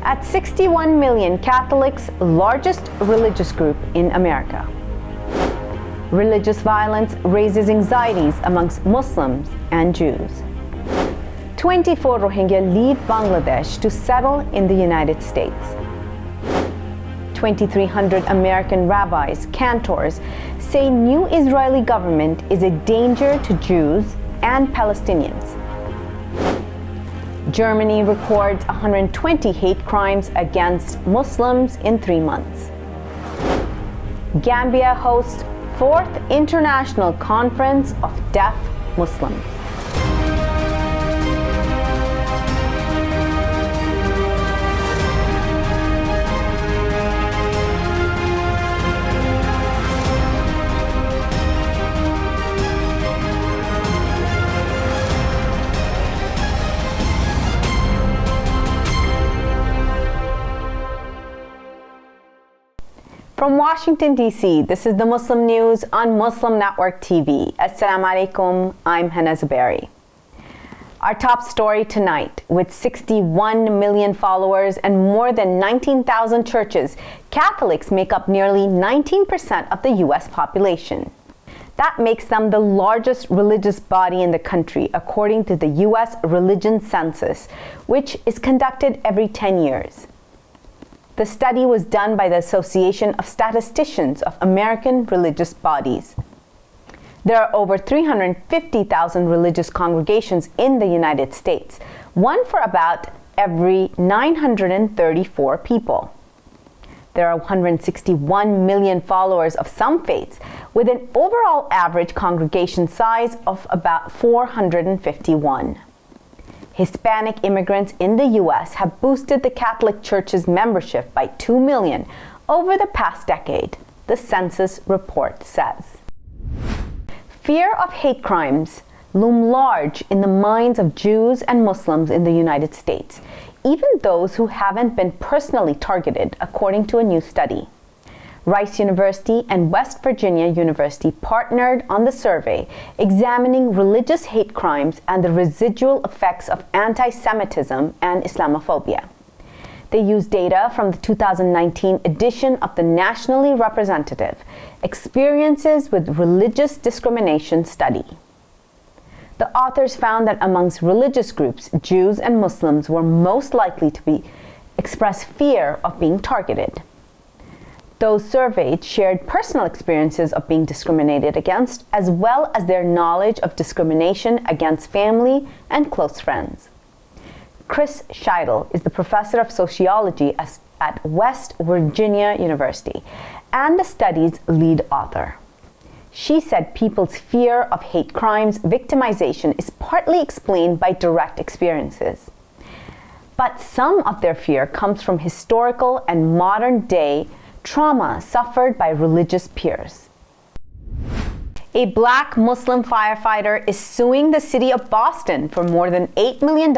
At 61 million Catholics, largest religious group in America. Religious violence raises anxieties amongst Muslims and Jews. 24 Rohingya leave Bangladesh to settle in the United States. 2,300 American rabbis, Cantors, say new Israeli government is a danger to Jews and Palestinians. Germany records 120 hate crimes against Muslims in 3 months. Gambia hosts 4th International Conference of Deaf Muslims. From Washington, D.C., this is the Muslim News on Muslim Network TV. Assalamu alaikum, I'm Hena Zuberi. Our top story tonight: with 61 million followers and more than 19,000 churches, Catholics make up nearly 19% of the U.S. population. That makes them the largest religious body in the country, according to the U.S. Religion Census, which is conducted every 10 years. The study was done by the Association of Statisticians of American Religious Bodies. There are over 350,000 religious congregations in the United States, one for about every 934 people. There are 161 million followers of some faiths, with an overall average congregation size of about 451. Hispanic immigrants in the U.S. have boosted the Catholic Church's membership by 2 million over the past decade, the census report says. Fear of hate crimes loom large in the minds of Jews and Muslims in the United States, even those who haven't been personally targeted, according to a new study. Rice University and West Virginia University partnered on the survey examining religious hate crimes and the residual effects of anti-Semitism and Islamophobia. They used data from the 2019 edition of the nationally representative Experiences with Religious Discrimination study. The authors found that amongst religious groups, Jews and Muslims were most likely to express fear of being targeted. Those surveyed shared personal experiences of being discriminated against, as well as their knowledge of discrimination against family and close friends. Chris Scheidel is the professor of sociology at West Virginia University and the study's lead author. She said people's fear of hate crimes victimization is partly explained by direct experiences. But some of their fear comes from historical and modern-day trauma suffered by religious peers. A Black Muslim firefighter is suing the city of Boston for more than $8 million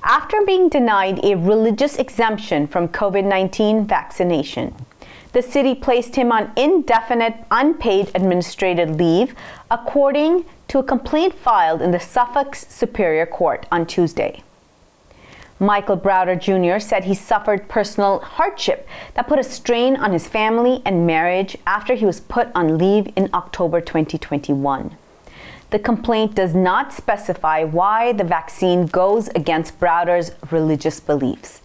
after being denied a religious exemption from COVID-19 vaccination. The city placed him on indefinite unpaid administrative leave, according to a complaint filed in the Suffolk Superior Court on Tuesday. Michael Browder Jr. said he suffered personal hardship that put a strain on his family and marriage after he was put on leave in October 2021. The complaint does not specify why the vaccine goes against Browder's religious beliefs.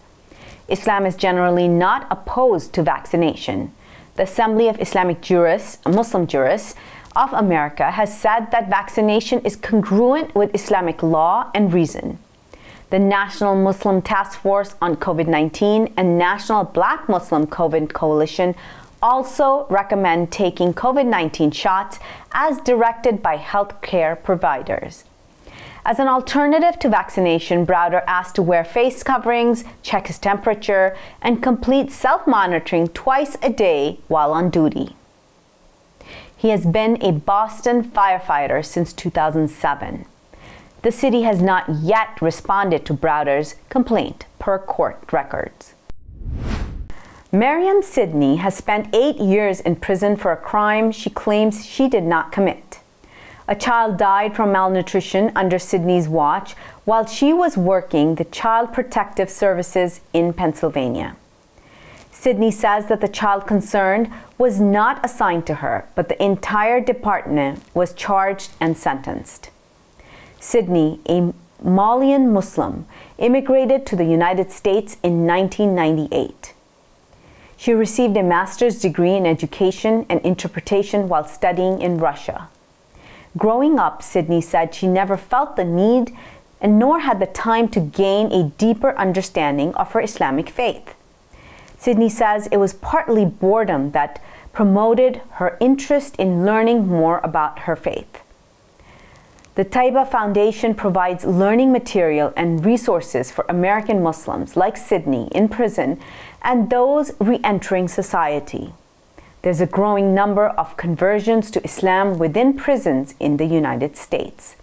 Islam is generally not opposed to vaccination. The Assembly of Islamic Jurists, Muslim Jurists of America, has said that vaccination is congruent with Islamic law and reason. The National Muslim Task Force on COVID-19 and National Black Muslim COVID Coalition also recommend taking COVID-19 shots as directed by healthcare providers. As an alternative to vaccination, Browder asked to wear face coverings, check his temperature, and complete self-monitoring twice a day while on duty. He has been a Boston firefighter since 2007. The city has not yet responded to Browder's complaint, per court records. Mariam Sidney has spent 8 years in prison for a crime she claims she did not commit. A child died from malnutrition under Sidney's watch while she was working the Child Protective Services in Pennsylvania. Sydney says that the child concerned was not assigned to her, but the entire department was charged and sentenced. Sydney, a Malian Muslim, immigrated to the United States in 1998. She received a master's degree in education and interpretation while studying in Russia. Growing up, Sydney said she never felt the need and nor had the time to gain a deeper understanding of her Islamic faith. Sydney says it was partly boredom that promoted her interest in learning more about her faith. The Taiba Foundation provides learning material and resources for American Muslims like Sydney in prison and those re-entering society. There's a growing number of conversions to Islam within prisons in the United States.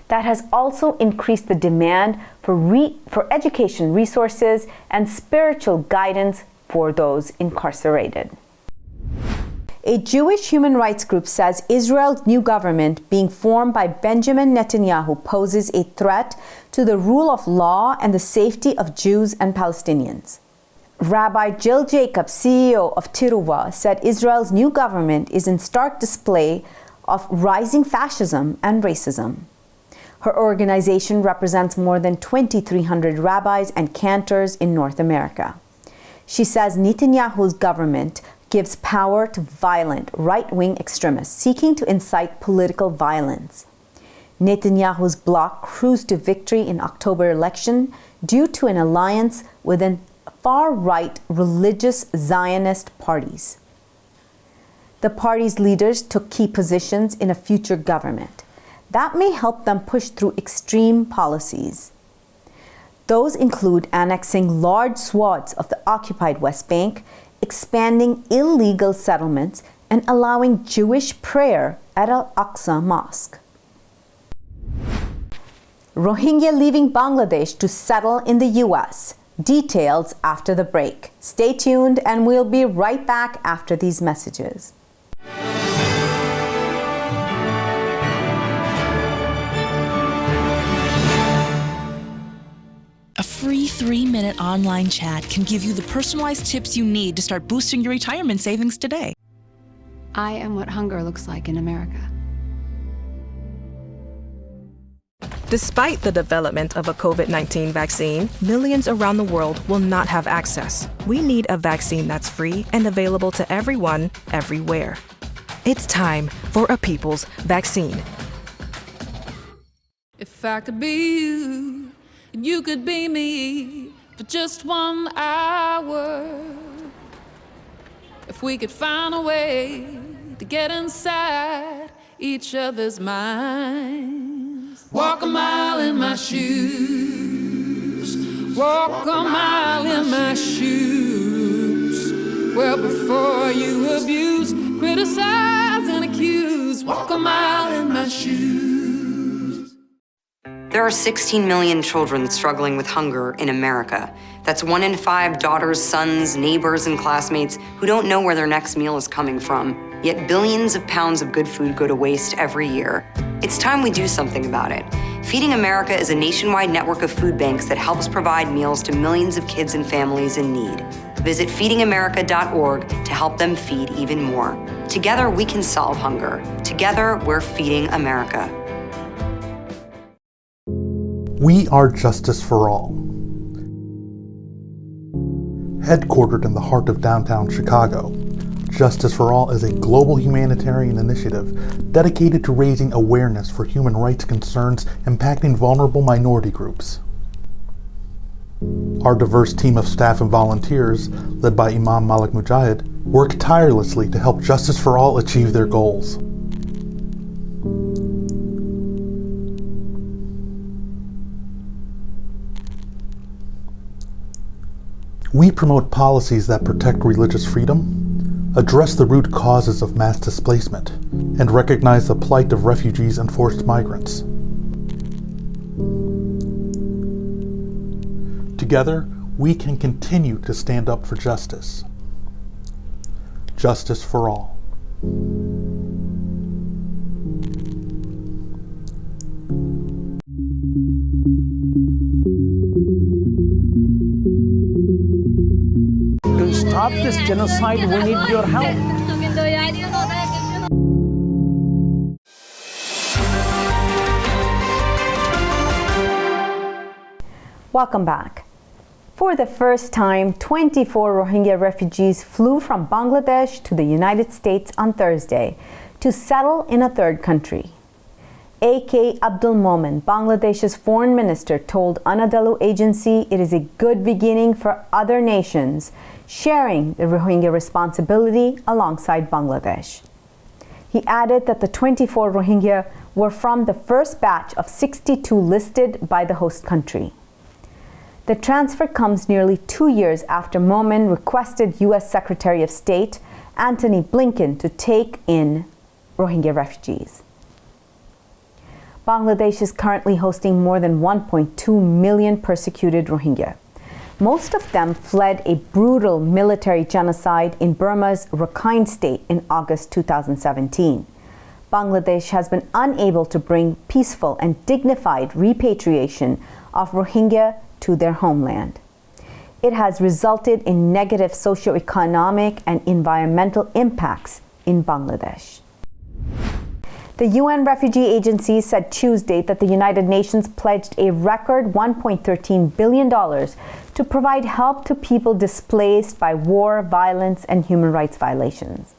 That has also increased the demand for education resources and spiritual guidance for those incarcerated. A Jewish human rights group says Israel's new government being formed by Benjamin Netanyahu poses a threat to the rule of law and the safety of Jews and Palestinians. Rabbi Jill Jacobs, CEO of Teruva, said Israel's new government is in stark display of rising fascism and racism. Her organization represents more than 2,300 rabbis and cantors in North America. She says Netanyahu's government gives power to violent right-wing extremists seeking to incite political violence. Netanyahu's bloc cruised to victory in October election due to an alliance with an far-right religious Zionist parties. The party's leaders took key positions in a future government. That may help them push through extreme policies. Those include annexing large swaths of the occupied West Bank, expanding illegal settlements, and allowing Jewish prayer at Al-Aqsa Mosque. Rohingya leaving Bangladesh to settle in the U.S. Details after the break. Stay tuned and we'll be right back after these messages. A free 3-minute online chat can give you the personalized tips you need to start boosting your retirement savings today. I am what hunger looks like in America. Despite the development of a COVID-19 vaccine, millions around the world will not have access. We need a vaccine that's free and available to everyone, everywhere. It's time for a people's vaccine. If I could be you, and you could be me for just 1 hour. If we could find a way to get inside each other's minds. Walk a mile in my shoes. Walk a mile in my shoes. Well, before you abuse, criticize and accuse. Walk a mile in my shoes. There are 16 million children struggling with hunger in America. That's 1 in 5 daughters, sons, neighbors, and classmates who don't know where their next meal is coming from. Yet billions of pounds of good food go to waste every year. It's time we do something about it. Feeding America is a nationwide network of food banks that helps provide meals to millions of kids and families in need. Visit feedingamerica.org to help them feed even more. Together, we can solve hunger. Together, we're feeding America. We are Justice for All. Headquartered in the heart of downtown Chicago, Justice for All is a global humanitarian initiative dedicated to raising awareness for human rights concerns impacting vulnerable minority groups. Our diverse team of staff and volunteers, led by Imam Malik Mujahid, work tirelessly to help Justice for All achieve their goals. We promote policies that protect religious freedom, address the root causes of mass displacement, and recognize the plight of refugees and forced migrants. Together, we can continue to stand up for justice. Justice for all. stop this genocide, we need your help. Welcome back. For the first time, 24 Rohingya refugees flew from Bangladesh to the United States on Thursday to settle in a third country. A.K. Abdul Momen, Bangladesh's foreign minister, told Anadolu agency it is a good beginning for other nations sharing the Rohingya responsibility alongside Bangladesh. He added that the 24 Rohingya were from the first batch of 62 listed by the host country. The transfer comes nearly 2 years after Momen requested U.S. Secretary of State Antony Blinken to take in Rohingya refugees. Bangladesh is currently hosting more than 1.2 million persecuted Rohingya. Most of them fled a brutal military genocide in Burma's Rakhine state in August 2017. Bangladesh has been unable to bring peaceful and dignified repatriation of Rohingya to their homeland. It has resulted in negative socioeconomic and environmental impacts in Bangladesh. The UN Refugee Agency said Tuesday that the United Nations pledged a record $1.13 billion to provide help to people displaced by war, violence, and human rights violations.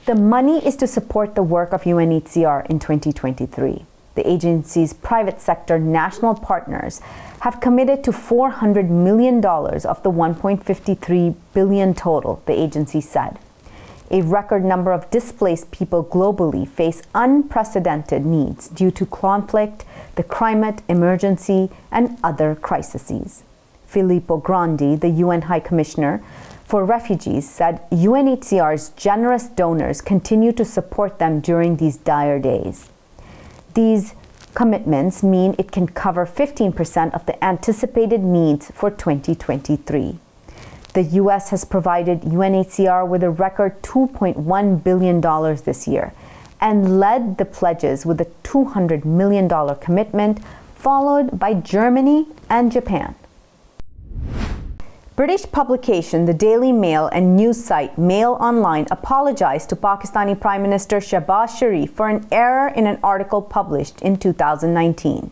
The money is to support the work of UNHCR in 2023. The agency's private sector national partners have committed to $400 million of the $1.53 billion total, the agency said. A record number of displaced people globally face unprecedented needs due to conflict, the climate emergency, and other crises. Filippo Grandi, the UN High Commissioner for Refugees, said UNHCR's generous donors continue to support them during these dire days. These commitments mean it can cover 15% of the anticipated needs for 2023. The U.S. has provided UNHCR with a record $2.1 billion this year and led the pledges with a $200 million commitment, followed by Germany and Japan. British publication The Daily Mail and news site Mail Online apologized to Pakistani Prime Minister Shahbaz Sharif for an error in an article published in 2019.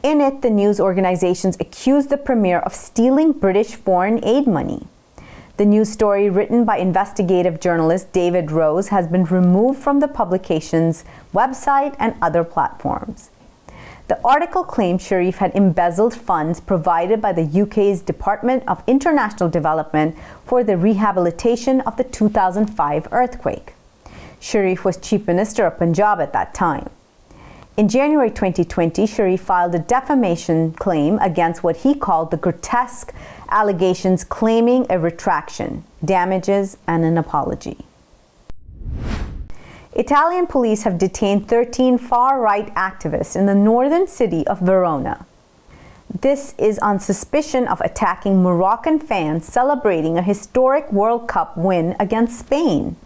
In it, the news organizations accused the Premier of stealing British foreign aid money. The news story, written by investigative journalist David Rose, has been removed from the publication's website and other platforms. The article claimed Sharif had embezzled funds provided by the UK's Department of International Development for the rehabilitation of the 2005 earthquake. Sharif was Chief Minister of Punjab at that time. In January 2020, Sharif filed a defamation claim against what he called the grotesque allegations, claiming a retraction, damages, and an apology. Italian police have detained 13 far-right activists in the northern city of Verona. This is on suspicion of attacking Moroccan fans celebrating a historic World Cup win against Spain.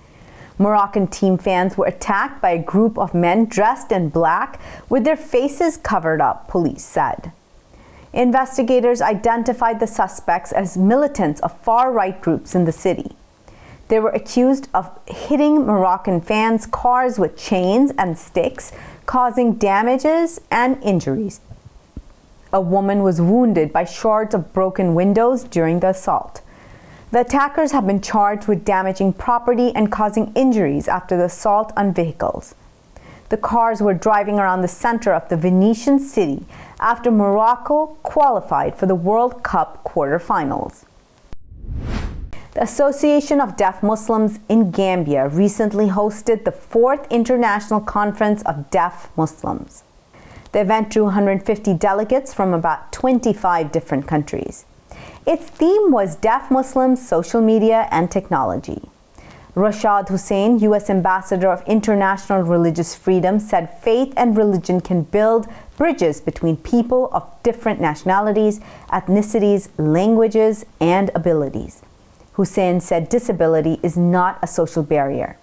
Moroccan team fans were attacked by a group of men dressed in black with their faces covered up, police said. Investigators identified the suspects as militants of far-right groups in the city. They were accused of hitting Moroccan fans' cars with chains and sticks, causing damages and injuries. A woman was wounded by shards of broken windows during the assault. The attackers have been charged with damaging property and causing injuries after the assault on vehicles. The cars were driving around the center of the Venetian city after Morocco qualified for the World Cup quarterfinals. The Association of Deaf Muslims in Gambia recently hosted the 4th International Conference of Deaf Muslims. The event drew 150 delegates from about 25 different countries. Its theme was Deaf Muslims, Social Media, and Technology. Rashad Hussain, U.S. Ambassador of International Religious Freedom, said faith and religion can build bridges between people of different nationalities, ethnicities, languages, and abilities. Hussain said disability is not a social barrier.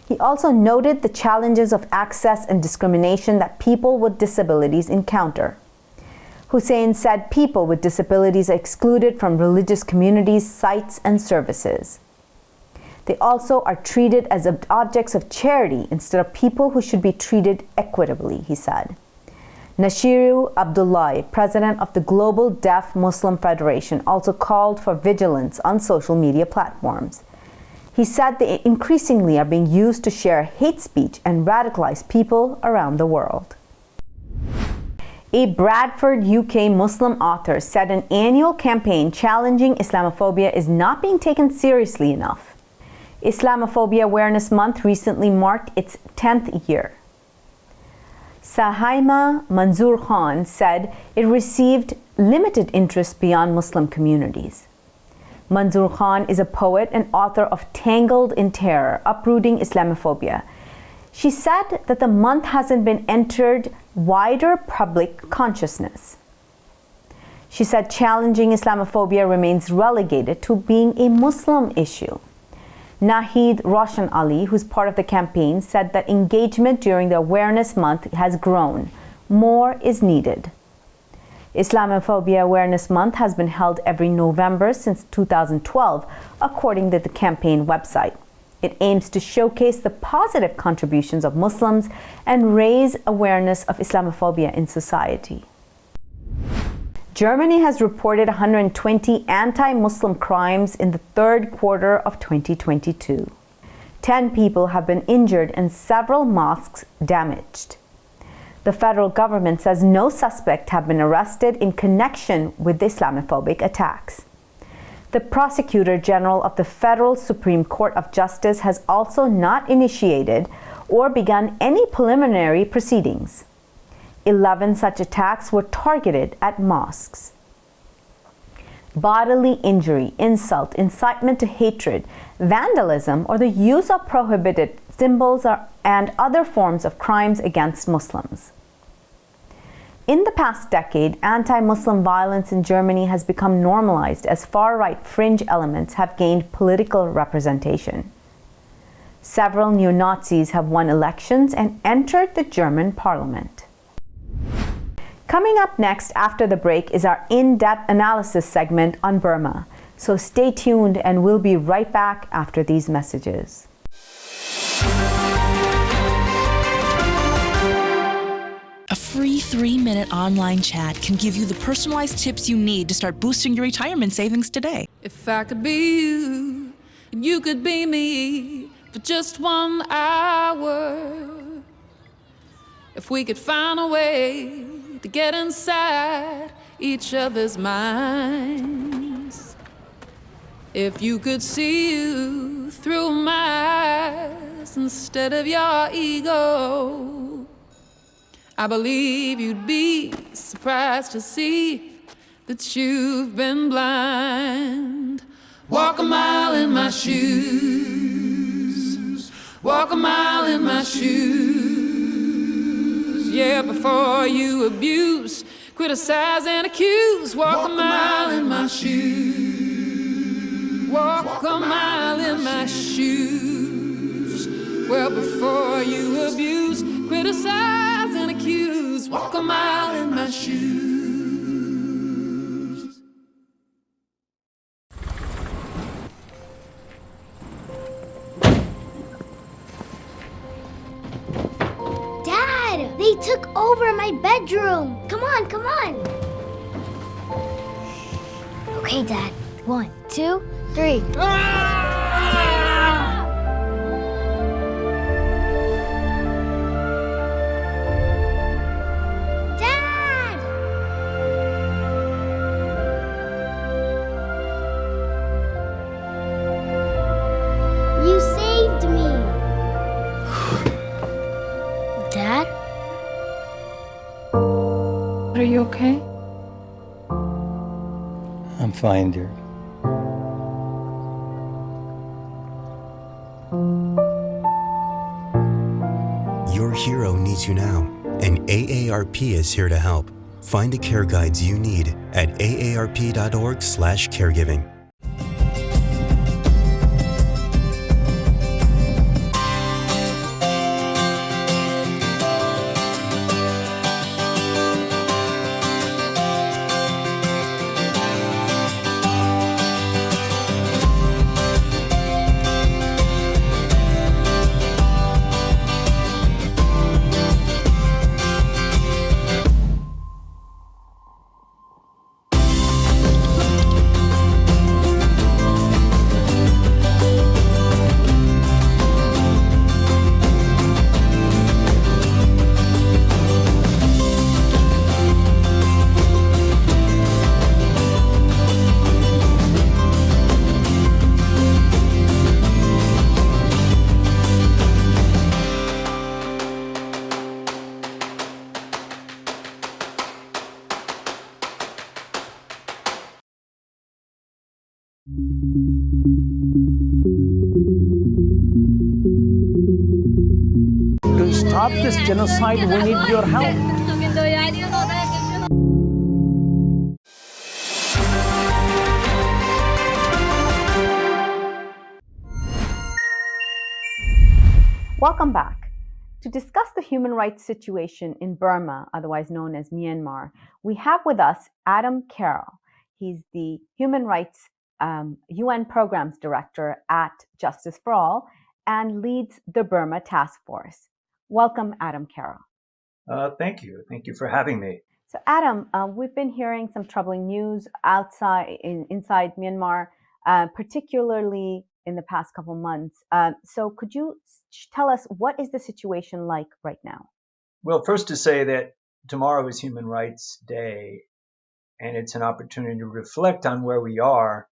He also noted the challenges of access and discrimination that people with disabilities encounter. Hussain said people with disabilities are excluded from religious communities, sites, and services. They also are treated as objects of charity instead of people who should be treated equitably, he said. Nashiru Abdullahi, president of the Global Deaf Muslim Federation, also called for vigilance on social media platforms. He said they increasingly are being used to share hate speech and radicalize people around the world. A Bradford, UK Muslim author said an annual campaign challenging Islamophobia is not being taken seriously enough. Islamophobia Awareness Month recently marked its 10th year. Sahaima Manzoor Khan said it received limited interest beyond Muslim communities. Manzoor Khan is a poet and author of Tangled in Terror, Uprooting Islamophobia. She said that the month hasn't been entered wider public consciousness. She said challenging Islamophobia remains relegated to being a Muslim issue. Nahid Roshan Ali, who's part of the campaign, said that engagement during the Awareness Month has grown. More is needed. Islamophobia Awareness Month has been held every November since 2012, according to the campaign website. It aims to showcase the positive contributions of Muslims and raise awareness of Islamophobia in society. Germany has reported 120 anti-Muslim crimes in the third quarter of 2022. 10 people have been injured and several mosques damaged. The federal government says no suspects have been arrested in connection with the Islamophobic attacks. The Prosecutor General of the Federal Supreme Court of Justice has also not initiated or begun any preliminary proceedings. 11 such attacks were targeted at mosques. Bodily injury, insult, incitement to hatred, vandalism, or the use of prohibited symbols and other forms of crimes against Muslims. In the past decade, anti-Muslim violence in Germany has become normalized as far-right fringe elements have gained political representation. Several neo-Nazis have won elections and entered the German parliament. Coming up next after the break is our in-depth analysis segment on Burma. So stay tuned and we'll be right back after these messages. A free 3-minute online chat can give you the personalized tips you need to start boosting your retirement savings today. If I could be you, and you could be me for just 1 hour. If we could find a way to get inside each other's minds. If you could see you through my eyes instead of your ego, I believe you'd be surprised to see that you've been blind. Walk a mile in my shoes. Walk a mile in my shoes. Yeah, before you abuse, criticize and accuse. Walk a mile in my shoes. Walk a mile in my shoes. Well, before you abuse, criticize and accuse. Walk a mile in my shoes. Dad, they took over my bedroom. Come on, come on. Okay, Dad. 1, 2, 3. Are you okay? I'm fine, dear. Your hero needs you now, and AARP is here to help. Find the care guides you need at aarp.org/caregiving. To stop this genocide, we need your help. Welcome back. To discuss the human rights situation in Burma, otherwise known as Myanmar, we have with us Adem Carroll. He's the Human Rights UN Programs Director at Justice for All and leads the Burma Task Force. Welcome, Adem Carroll. Thank you. Thank you for having me. So, Adem, we've been hearing some troubling news inside Myanmar, particularly in the past couple months. So could you tell us what is the situation like right now? Well, first to say that tomorrow is Human Rights Day, and it's an opportunity to reflect on where we are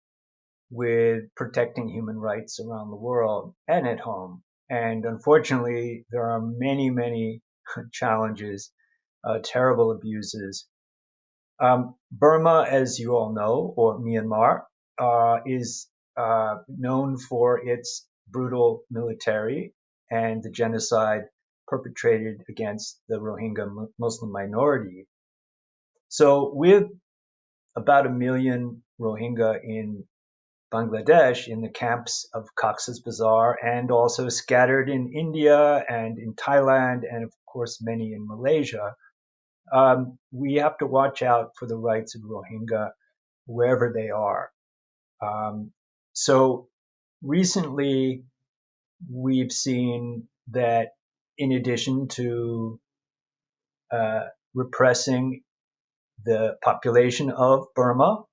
with protecting human rights around the world and at home. And unfortunately, there are many, many challenges, terrible abuses. Burma, as you all know, or Myanmar, is known for its brutal military and the genocide perpetrated against the Rohingya Muslim minority. So with about 1 million Rohingya in Bangladesh in the camps of Cox's Bazar and also scattered in India and in Thailand and of course many in Malaysia, we have to watch out for the rights of Rohingya wherever they are. So recently, we've seen that in addition to repressing the population of Burma,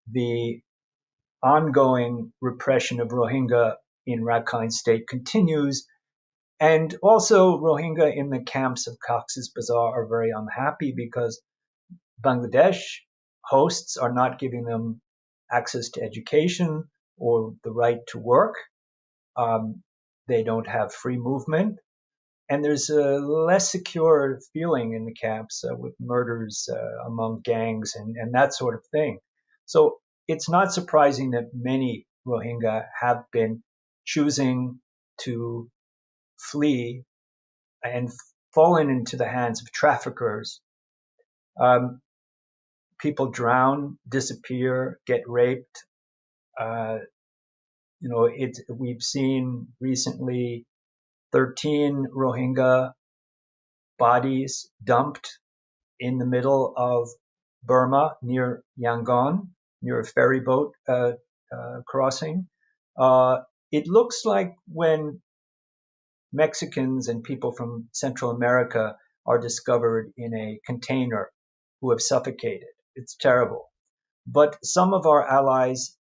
the ongoing repression of Rohingya in Rakhine State continues. And also Rohingya in the camps of Cox's Bazar are very unhappy because Bangladesh hosts are not giving them access to education or the right to work. They don't have free movement. And there's a less secure feeling in the camps with murders among gangs and that sort of thing. So it's not surprising that many Rohingya have been choosing to flee and fallen into the hands of traffickers. People drown, disappear, get raped. We've seen recently 13 Rohingya bodies dumped in the middle of Burma near Yangon, near a ferry boat crossing. It looks like when Mexicans and people from Central America are discovered in a container who have suffocated. It's terrible. But some of our allies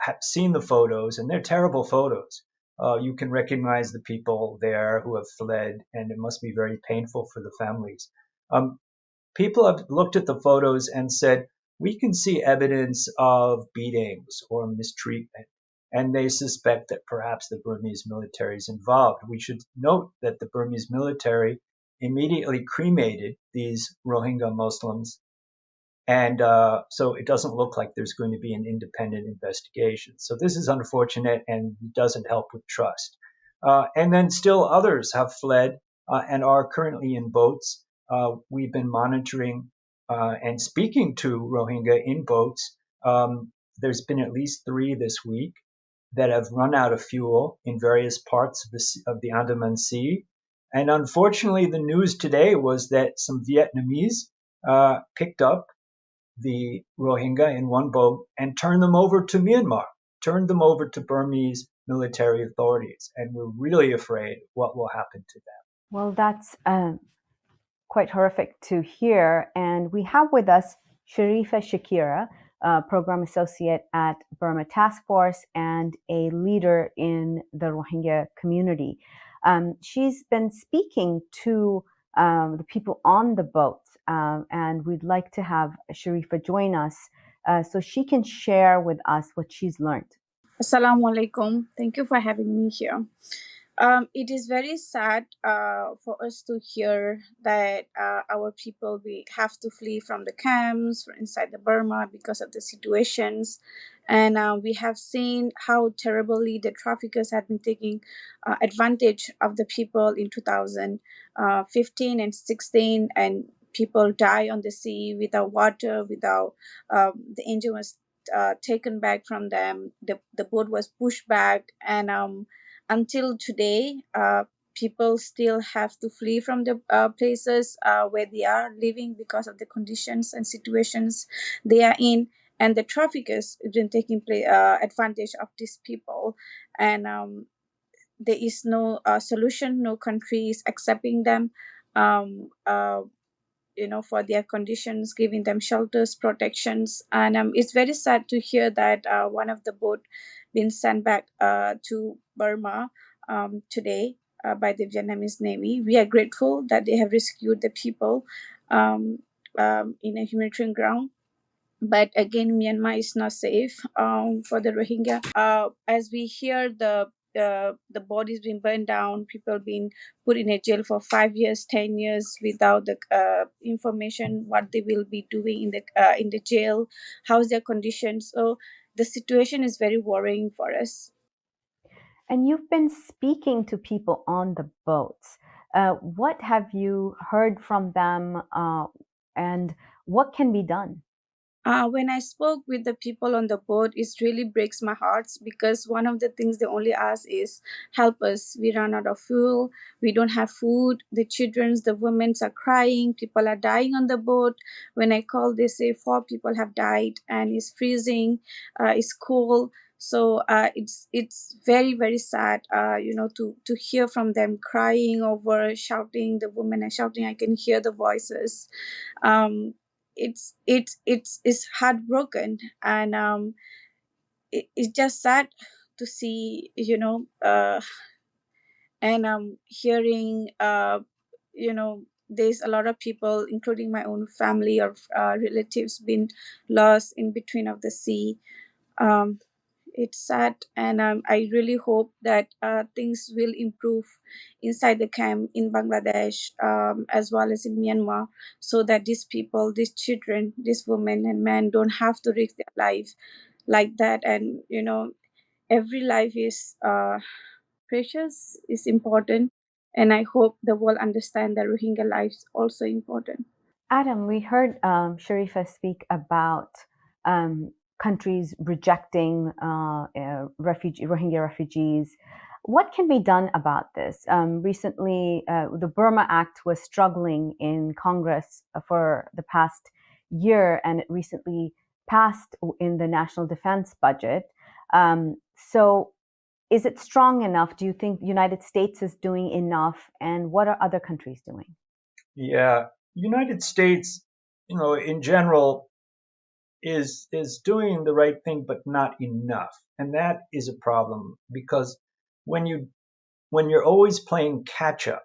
have seen the photos, and they're terrible photos. You can recognize the people there who have fled, and it must be very painful for the families. People have looked at the photos and said, we can see evidence of beatings or mistreatment, and they suspect that perhaps the Burmese military is involved. We should note that the Burmese military immediately cremated these Rohingya Muslims, and so it doesn't look like there's going to be an independent investigation. So this is unfortunate and doesn't help with trust. And then still others have fled and are currently in boats. We've been monitoring and speaking to Rohingya in boats. There's been at least 3 this week that have run out of fuel in various parts of the Andaman Sea. And unfortunately, the news today was that some Vietnamese picked up the Rohingya in one boat and turned them over to Myanmar, turned them over to Burmese military authorities. And we're really afraid what will happen to them. Well, that's quite horrific to hear. And we have with us Shakirah, Program Associate at Burma Task Force and a leader in the Rohingya community. She's been speaking to the people on the boats, and we'd like to have Sharifah join us so she can share with us what she's learned. Assalamu alaikum. Thank you for having me here. It is very sad for us to hear that our people we have to flee from the camps from inside the Burma because of the situations, and we have seen how terribly the traffickers have been taking advantage of the people in 2015 and 16, and people die on the sea without water, without the engine was taken back from them. The boat was pushed back, and until today, people still have to flee from the places where they are living because of the conditions and situations they are in. And the traffickers have been taking advantage of these people. And there is no solution, no country is accepting them. Um, uh, for their conditions, giving them shelters, protections. And it's very sad to hear that one of the boat been sent back to Burma today by the Vietnamese Navy. We are grateful that they have rescued the people um, in a humanitarian ground. But again, Myanmar is not safe for the Rohingya. As we hear the bodies being burned down, people being put in a jail for 5 years, 10 years without the information what they will be doing in the jail, how's their conditions. So the situation is very worrying for us. And you've been speaking to people on the boats. What have you heard from them, and what can be done? When I spoke with the people on the boat, it really breaks my heart because one of the things they only ask is help us. We run out of fuel. We don't have food. The children, the women are crying. People are dying on the boat. When I call, they say 4 people have died and it's freezing. It's cold. So it's very very sad, to hear from them crying over shouting. The women are shouting. I can hear the voices. It's heartbroken, and it's just sad to see, and hearing, there's a lot of people, including my own family or relatives, been lost in between of the sea. um, it's sad, and I really hope that things will improve inside the camp in Bangladesh, as well as in Myanmar, so that these people, these children, these women and men don't have to risk their life like that. And every life is precious, is important, and I hope the world understand that Rohingya lives also important. Adem, we heard Sharifah speak about countries rejecting Rohingya refugees. What can be done about this? Recently, the Burma Act was struggling in Congress for the past year, and it recently passed in the national defense budget. So, is it strong enough? Do you think the United States is doing enough? And what are other countries doing? Yeah, United States, in general, is doing the right thing, but not enough, and that is a problem because when you're always playing catch up,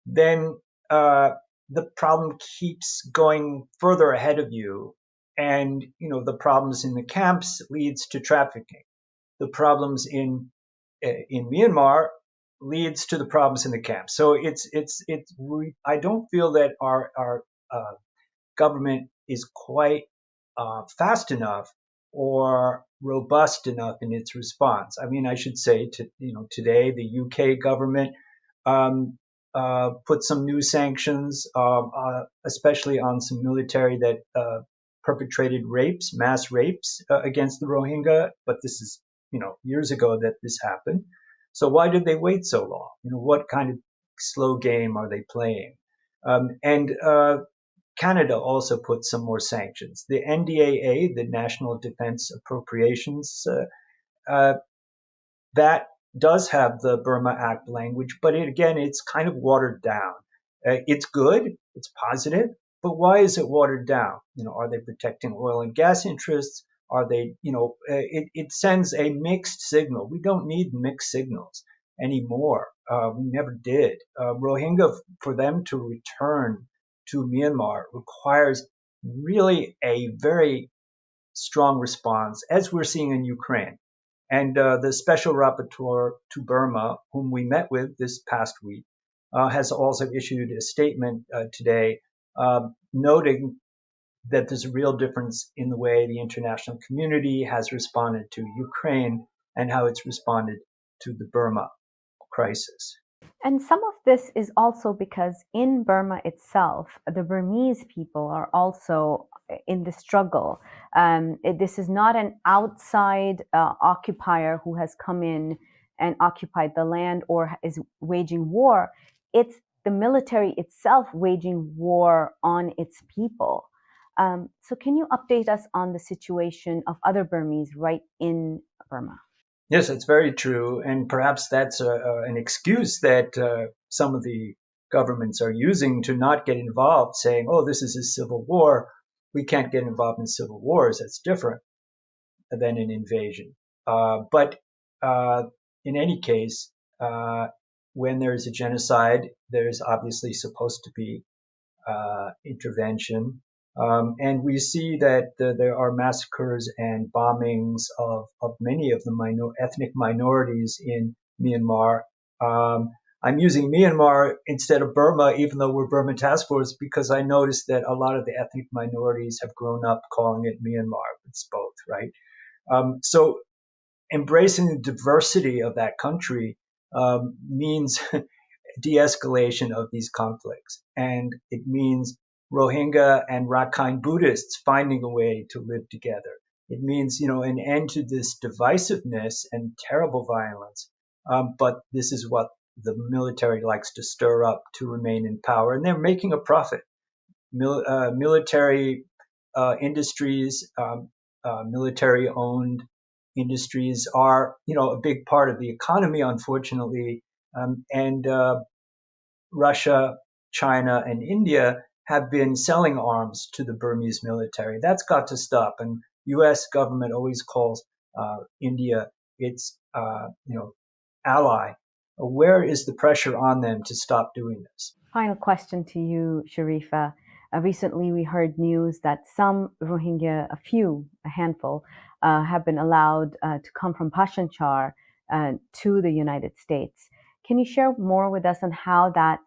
then the problem keeps going further ahead of you, and the problems in the camps leads to trafficking. The problems in Myanmar leads to the problems in the camps. So I don't feel that our government is quite fast enough or robust enough in its response. I mean, I should say, today the UK government put some new sanctions, especially on some military that perpetrated mass rapes against the Rohingya. But this is, years ago that this happened. So why did they wait so long? What kind of slow game are they playing? And Canada also put some more sanctions. The NDAA, the National Defense Appropriations, that does have the Burma Act language, but it's kind of watered down. It's good, it's positive, but why is it watered down? Are they protecting oil and gas interests? Are they, it sends a mixed signal. We don't need mixed signals anymore. We never did. Rohingya, for them to return to Myanmar requires really a very strong response, as we're seeing in Ukraine. And the special rapporteur to Burma, whom we met with this past week, has also issued a statement today noting that there's a real difference in the way the international community has responded to Ukraine and how it's responded to the Burma crisis. And some of this is also because in Burma itself, the Burmese people are also in the struggle. This is not an outside occupier who has come in and occupied the land or is waging war. It's the military itself waging war on its people. So can you update us on the situation of other Burmese right in Burma? Yes, it's very true. And perhaps that's an excuse that some of the governments are using to not get involved, saying, oh, this is a civil war. We can't get involved in civil wars. That's different than an invasion. But in any case, when there's a genocide, there's obviously supposed to be intervention. And we see that there are massacres and bombings of many of the ethnic minorities in Myanmar. I'm using Myanmar instead of Burma, even though we're Burma Task Force, because I noticed that a lot of the ethnic minorities have grown up calling it Myanmar. It's both, right? So embracing the diversity of that country means de-escalation of these conflicts. And it means Rohingya and Rakhine Buddhists finding a way to live together. It means, an end to this divisiveness and terrible violence. But this is what the military likes to stir up to remain in power. And they're making a profit. Military industries, military-owned industries are, a big part of the economy, unfortunately. And Russia, China, and India have been selling arms to the Burmese military. That's got to stop. And U.S. government always calls India its, ally. Where is the pressure on them to stop doing this? Final question to you, Sharifah. Recently, we heard news that some Rohingya, a handful, have been allowed to come from Pashanchar to the United States. Can you share more with us on how that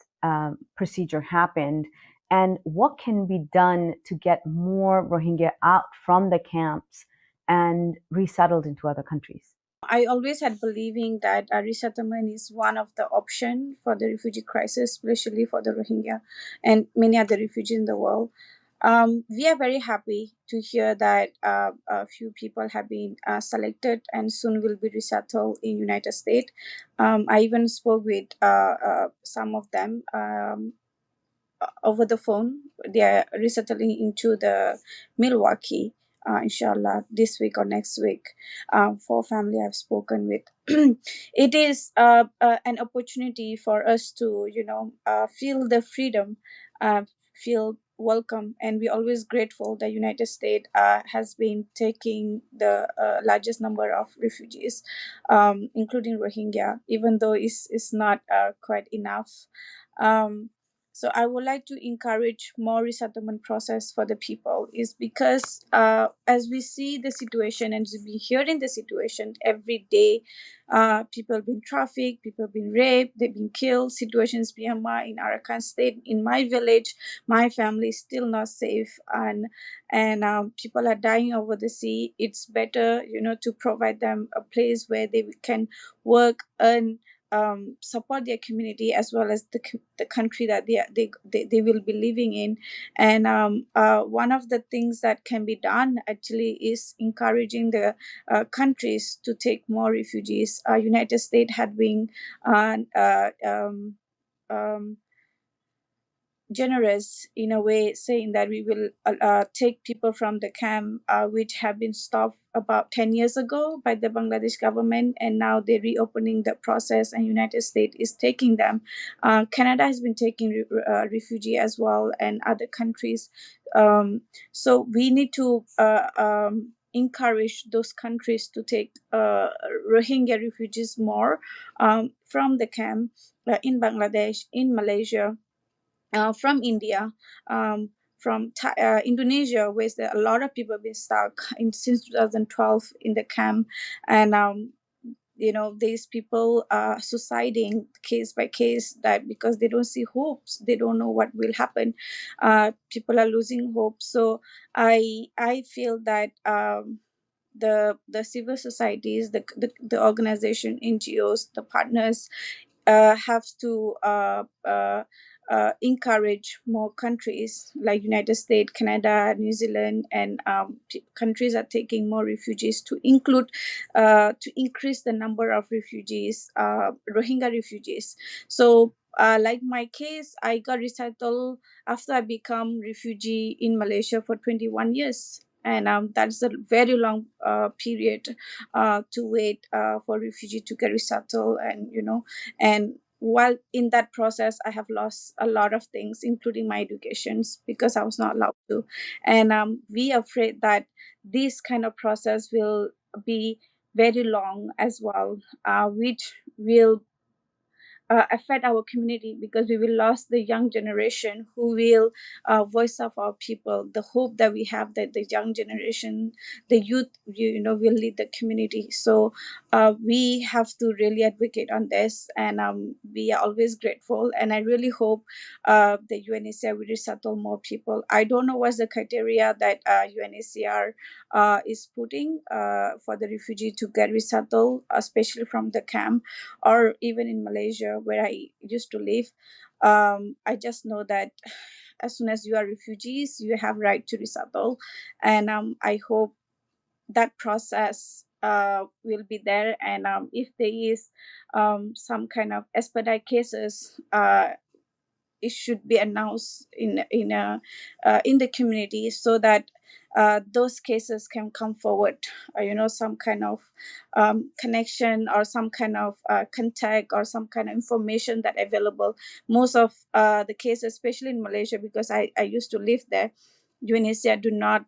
procedure happened and what can be done to get more Rohingya out from the camps and resettled into other countries? I always had believing that resettlement is one of the options for the refugee crisis, especially for the Rohingya and many other refugees in the world. We are very happy to hear that a few people have been selected and soon will be resettled in United States. I even spoke with some of them over the phone. They are resettling into the Milwaukee, inshallah, this week or next week. For family I've spoken with. It is an opportunity for us to, feel the freedom, feel welcome, and we're always grateful the United States has been taking the largest number of refugees, including Rohingya, even though it's not quite enough. So I would like to encourage more resettlement process for the people, is because as we see the situation and we hearing the situation every day, people have been trafficked, people have been raped, they've been killed, situations Myanmar in Arakan state, in my village, my family is still not safe, and people are dying over the sea. It's better, to provide them a place where they can work, earn, support their community as well as the country that they will be living in. And one of the things that can be done actually is encouraging the countries to take more refugees. United States had been generous in a way, saying that we will take people from the camp which have been stopped about 10 years ago by the Bangladesh government, and now they're reopening the process and United States is taking them. Canada has been taking refugee as well, and other countries. So we need to encourage those countries to take Rohingya refugees more from the camp in Bangladesh, in Malaysia, from India, from Indonesia, where there a lot of people have been stuck since 2012 in the camp, and these people are suiciding case by case, that because they don't see hopes, they don't know what will happen. People are losing hope. So I feel that the civil societies, the organization, NGOs, the partners have to encourage more countries like United States, Canada, New Zealand, and countries are taking more refugees to increase the number of refugees, Rohingya refugees. So like my case, I got resettled after I become refugee in Malaysia for 21 years. And that's a very long period to wait for refugee to get resettled, and while in that process, I have lost a lot of things, including my educations, because I was not allowed to. And we are afraid that this kind of process will be very long as well, which will affect our community, because we will lose the young generation who will voice of our people. The hope that we have that the young generation, the youth, will lead the community. So we have to really advocate on this, and we are always grateful. And I really hope the UNHCR will resettle more people. I don't know what's the criteria that UNHCR is putting for the refugee to get resettled, especially from the camp, or even in Malaysia, where I used to live. I just know that as soon as you are refugees, you have right to resettle, and I hope that process will be there. And if there is some kind of expedite cases, it should be announced in the community, so that those cases can come forward, some kind of connection, or some kind of contact, or some kind of information that available. Most of the cases, especially in Malaysia, because I used to live there, UNHCR do not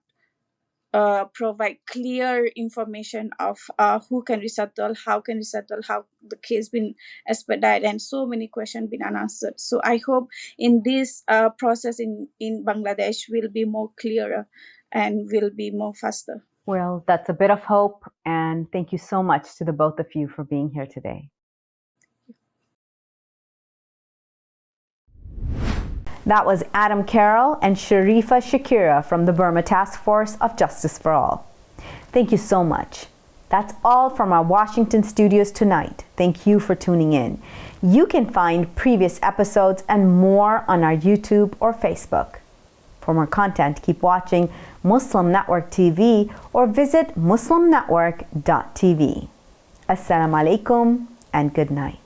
provide clear information of who can resettle, how can resettle, how the case been expedited, and so many questions been unanswered. So I hope in this process in Bangladesh will be more clearer and will be more faster. Well, that's a bit of hope, and thank you so much to the both of you for being here today. That was Adem Carroll and Sharifah Shakirah from the Burma Task Force of Justice for All. Thank you so much. That's all from our Washington studios tonight. Thank you for tuning in. You can find previous episodes and more on our YouTube or Facebook. For more content, keep watching Muslim Network TV or visit muslimnetwork.tv. Assalamu alaikum and good night.